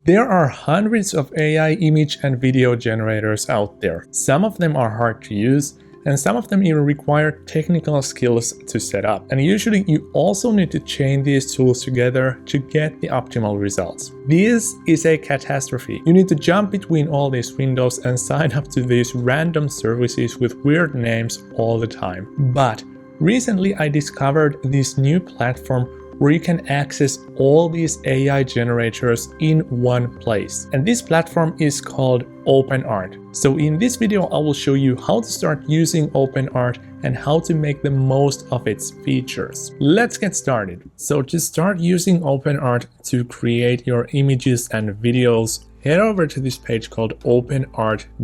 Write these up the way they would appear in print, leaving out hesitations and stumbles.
There are hundreds of AI image and video generators out there. Some of them are hard to use, and some of them even require technical skills to set up. And usually you also need to chain these tools together to get the optimal results. This is a catastrophe. You need to jump between all these windows and sign up to these random services with weird names all the time. But recently I discovered this new platform where you can access all these AI generators in one place. And this platform is called OpenArt. So in this video, I will show you how to start using OpenArt and how to make the most of its features. Let's get started. So to start using OpenArt to create your images and videos, head over to this page called openart.ai.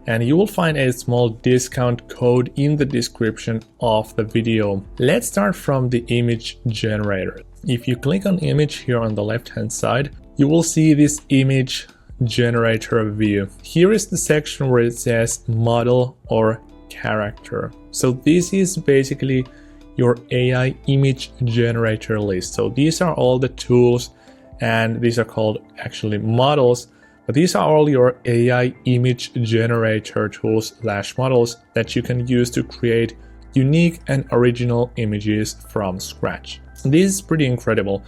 And you will find a small discount code in the description of the video. Let's start from the image generator. If you click on image here on the left hand side, you will see this image generator view. Here is the section where it says model or character. So this is basically your AI image generator list. So these are all the tools, and these are called actually models. But these are all your AI image generator tools / models that you can use to create unique and original images from scratch. This is pretty incredible.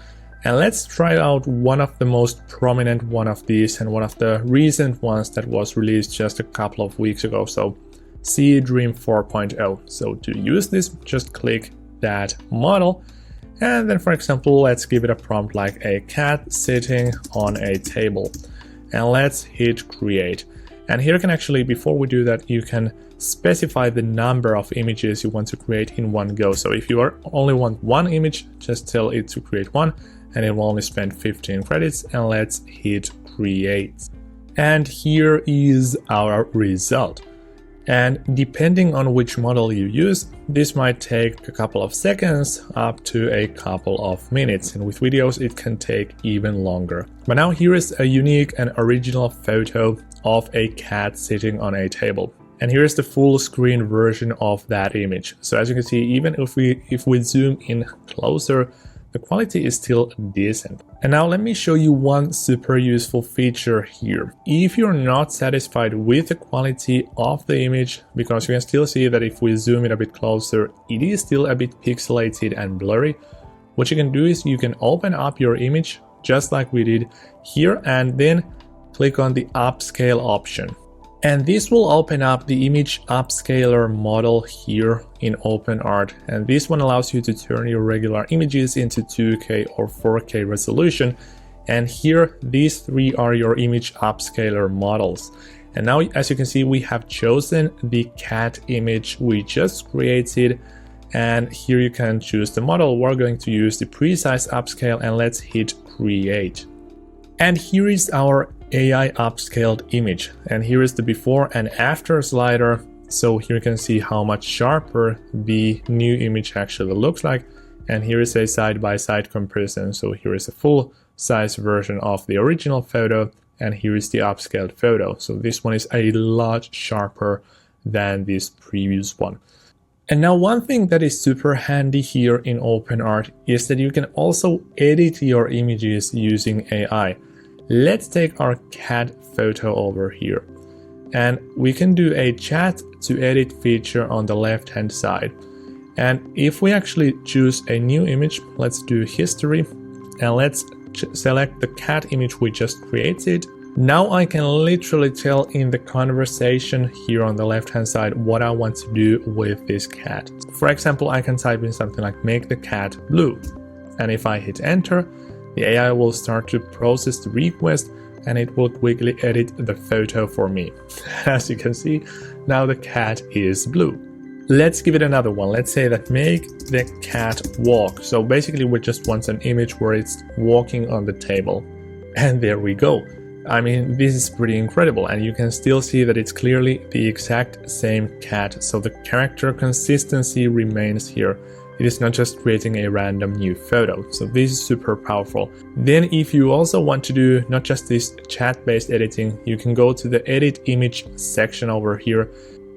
And let's try out one of the most prominent one of these and one of the recent ones that was released just a couple of weeks ago. So Dream 4.0. So to use this, just click that model. And then, for example, let's give it a prompt like a cat sitting on a table. And let's hit create. And here you can actually, before we do that, you can specify the number of images you want to create in one go. So if you only want one image, just tell it to create one, and it will only spend 15 credits. And let's hit create. And here is our result. And depending on which model you use, this might take a couple of seconds up to a couple of minutes. And with videos, it can take even longer. But now here is a unique and original photo of a cat sitting on a table. And here's the full screen version of that image. So as you can see, even if we zoom in closer, the quality is still decent. And now let me show you one super useful feature here. If you're not satisfied with the quality of the image, because you can still see that if we zoom it a bit closer, it is still a bit pixelated and blurry. What you can do is you can open up your image just like we did here and then click on the upscale option. And this will open up the image upscaler model here in OpenArt. And this one allows you to turn your regular images into 2K or 4K resolution. And here, these three are your image upscaler models. And now, as you can see, we have chosen the cat image we just created. And here you can choose the model. We're going to use the precise upscale, and let's hit create. And here is our AI upscaled image, and here is the before and after slider. So here you can see how much sharper the new image actually looks like, and here is a side-by-side comparison. So here is a full size version of the original photo, and here is the upscaled photo. So this one is a lot sharper than this previous one. And now one thing that is super handy here in OpenArt is that you can also edit your images using AI. Let's take our cat photo over here, and we can do a chat to edit feature on the left hand side. And if we actually choose a new image, let's do history, and let's select the cat image we just created. Now I can literally tell in the conversation here on the left hand side what I want to do with this cat. For example, I can type in something like make the cat blue, and if I hit enter, the AI will start to process the request, and it will quickly edit the photo for me. As you can see, now the cat is blue. Let's give it another one. Let's say that make the cat walk. So basically we just want an image where it's walking on the table. And there we go. I mean, this is pretty incredible, and you can still see that it's clearly the exact same cat. So the character consistency remains here. It is not just creating a random new photo. So this is super powerful. Then if you also want to do not just this chat-based editing, you can go to the edit image section over here.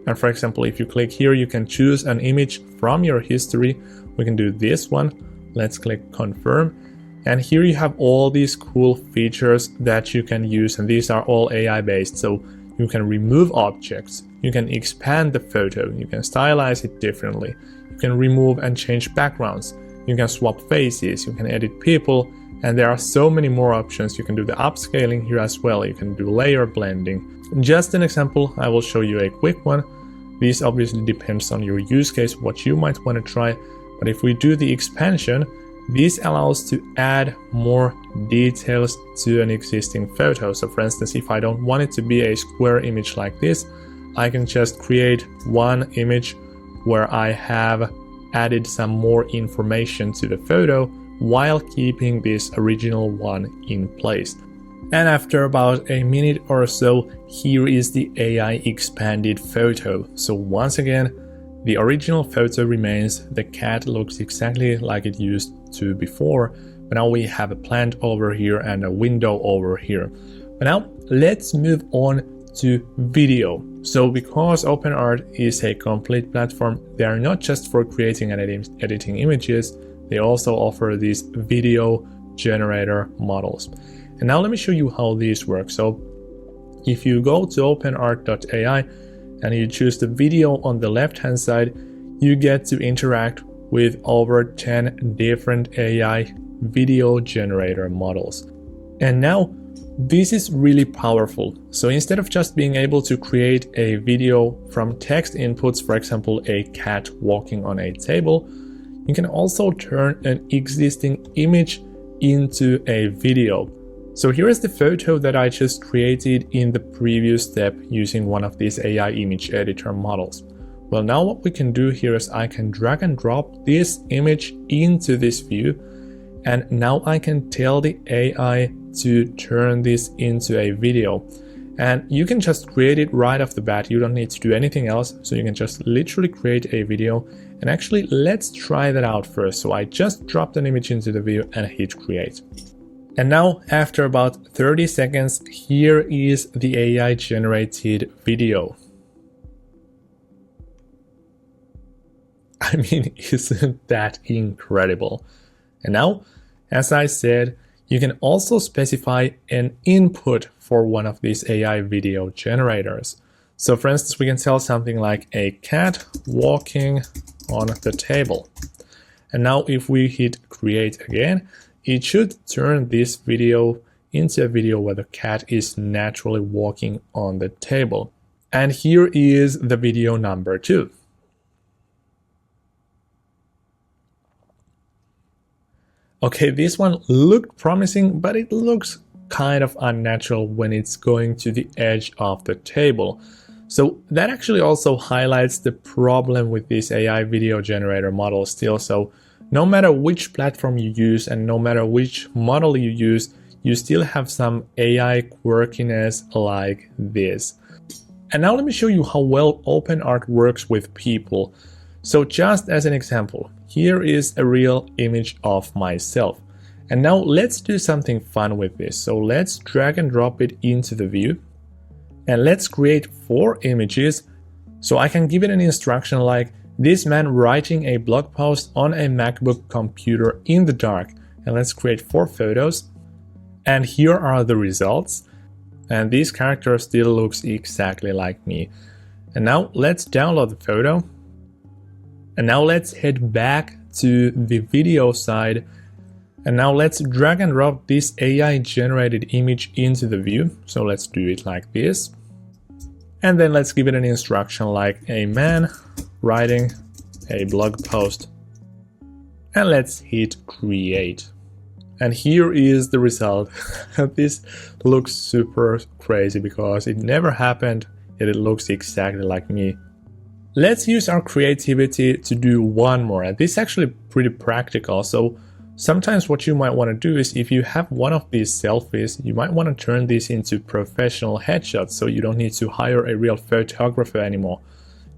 And for example, if you click here, you can choose an image from your history. We can do this one. Let's click confirm. And here you have all these cool features that you can use, and these are all AI based. So you can remove objects, you can expand the photo, you can stylize it differently, you can remove and change backgrounds, you can swap faces, you can edit people, and there are so many more options. You can do the upscaling here as well, you can do layer blending. Just an example, I will show you a quick one. This obviously depends on your use case, what you might want to try, but if we do the expansion, this allows to add more details to an existing photo. So for instance, if I don't want it to be a square image like this, I can just create one image where I have added some more information to the photo while keeping this original one in place. And after about a minute or so, here is the AI expanded photo. So once again, the original photo remains, the cat looks exactly like it used to before, but now we have a plant over here and a window over here. But now let's move on to video. So because OpenArt is a complete platform, they are not just for creating and editing images, they also offer these video generator models. And now let me show you how these work. So if you go to openart.ai and you choose the video on the left hand side, you get to interact with over 10 different AI video generator models. And now this is really powerful. So instead of just being able to create a video from text inputs, for example, a cat walking on a table, you can also turn an existing image into a video. So here is the photo that I just created in the previous step using one of these AI image editor models. Well, now what we can do here is I can drag and drop this image into this view, and now I can tell the AI to turn this into a video. And you can just create it right off the bat. You don't need to do anything else. So you can just literally create a video. And actually, let's try that out first. So I just dropped an image into the view and hit create. And now, after about 30 seconds, here is the AI generated video. I mean, isn't that incredible? And now, as I said, you can also specify an input for one of these AI video generators. So for instance, we can tell something like a cat walking on the table. And now if we hit create again, it should turn this video into a video where the cat is naturally walking on the table. And here is the video number 2. Okay, this one looked promising, but it looks kind of unnatural when it's going to the edge of the table. So that actually also highlights the problem with this AI video generator model still. So no matter which platform you use and no matter which model you use, you still have some AI quirkiness like this. And now let me show you how well OpenArt works with people. So just as an example, here is a real image of myself. And now let's do something fun with this. So let's drag and drop it into the view. And let's create 4 images. So I can give it an instruction like this man writing a blog post on a MacBook computer in the dark. And let's create 4 photos. And here are the results. And this character still looks exactly like me. And now let's download the photo. And now let's head back to the video side. And now let's drag and drop this AI generated image into the view. So let's do it like this. And then let's give it an instruction like a man writing a blog post. And let's hit create. And here is the result. This looks super crazy because it never happened, yet it looks exactly like me. Let's use our creativity to do one more. And this is actually pretty practical. So sometimes what you might want to do is if you have one of these selfies, you might want to turn this into professional headshots so you don't need to hire a real photographer anymore.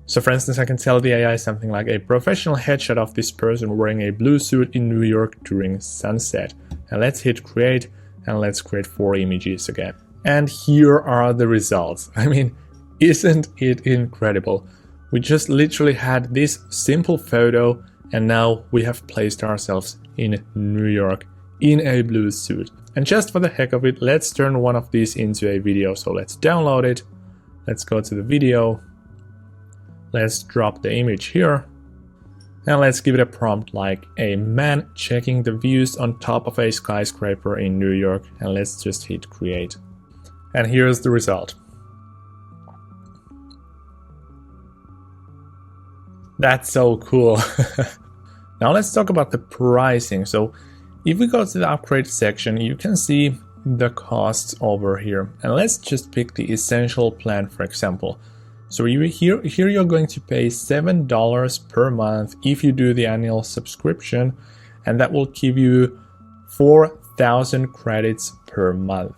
So for instance, I can tell the AI something like a professional headshot of this person wearing a blue suit in New York during sunset. And let's hit create and let's create 4 images again. And here are the results. I mean, isn't it incredible? We just literally had this simple photo and now we have placed ourselves in New York in a blue suit. And just for the heck of it, let's turn one of these into a video. So let's download it. Let's go to the video. Let's drop the image here. And let's give it a prompt like a man checking the views on top of a skyscraper in New York. And let's just hit create. And here's the result. That's so cool. Now let's talk about the pricing. So if we go to the upgrade section, you can see the costs over here. And let's just pick the essential plan, for example. So here you're going to pay $7 per month if you do the annual subscription, and that will give you 4,000 credits per month.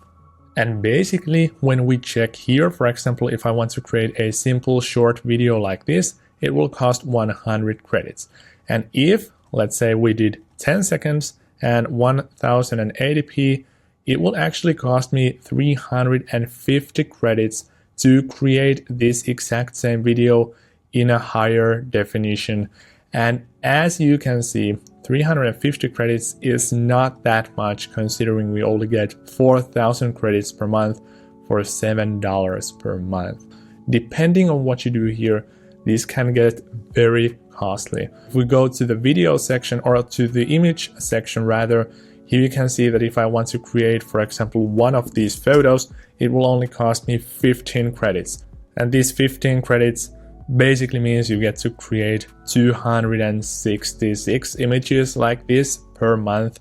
And basically, when we check here, for example, if I want to create a simple short video like this, it will cost 100 credits. And if, let's say, we did 10 seconds and 1080p, it will actually cost me 350 credits to create this exact same video in a higher definition. And as you can see, 350 credits is not that much, considering we only get 4,000 credits per month for $7 per month. Depending on what you do here, this can get very costly. If we go to the video section, or to the image section rather, here you can see that if I want to create, for example, one of these photos, it will only cost me 15 credits. And these 15 credits basically means you get to create 266 images like this per month.